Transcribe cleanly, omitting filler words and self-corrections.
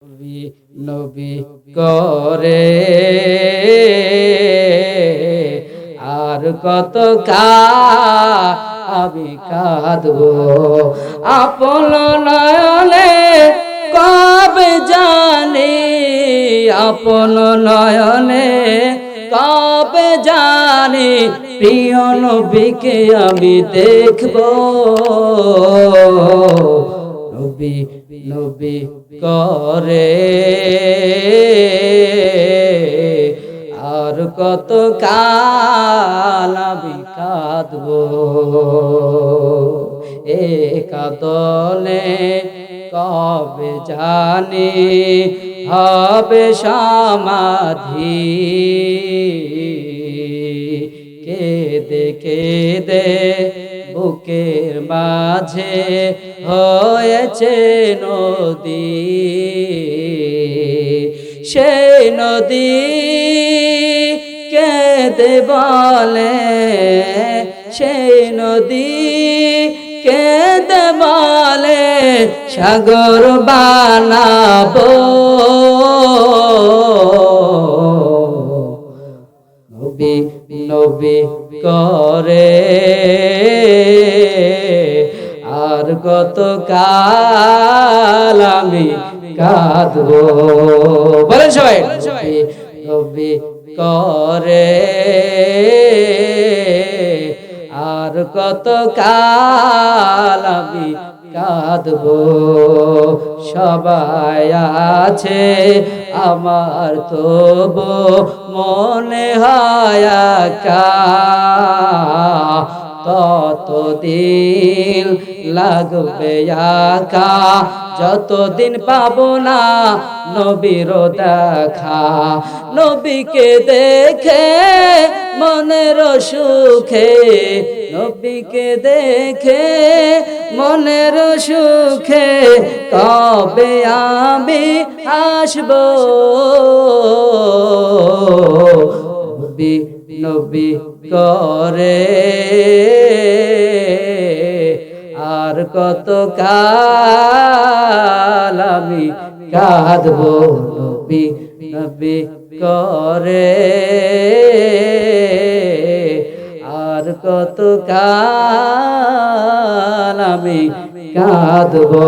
নবী নবী করে আর কত আমি কাঁদবো আপন নয়নে কবে জানি আপন নয়নে কবে জানি প্রিয় নবীকে আমি দেখবো নবী নবী করে আর কত আমি কাঁদবো এ কাঁদনে কবে জানি হবে সমাধি কেঁদে কেঁদে বুকের মাঝে হয়েছে নদী সেই নদী কেঁদে বলে সেই নদী কেঁদে বলে সাগর বানাবো নবী নবী করে আর কত আমি কাঁদবো বলেন সবাই নবী করে আর কত আমি কাঁদবো সবাই আছে আমার তবু মনে হয় ততদিন লাগবে একা যতদিন পাবো না নবীর দেখা নবীকে দেখে মনের সুখে নবীকে দেখে মনের সুখে কবে আমি আসবো নবী নবী করে আর কত আমি কাঁদবো নবী নবী করে আর কত আমি কাঁদবো।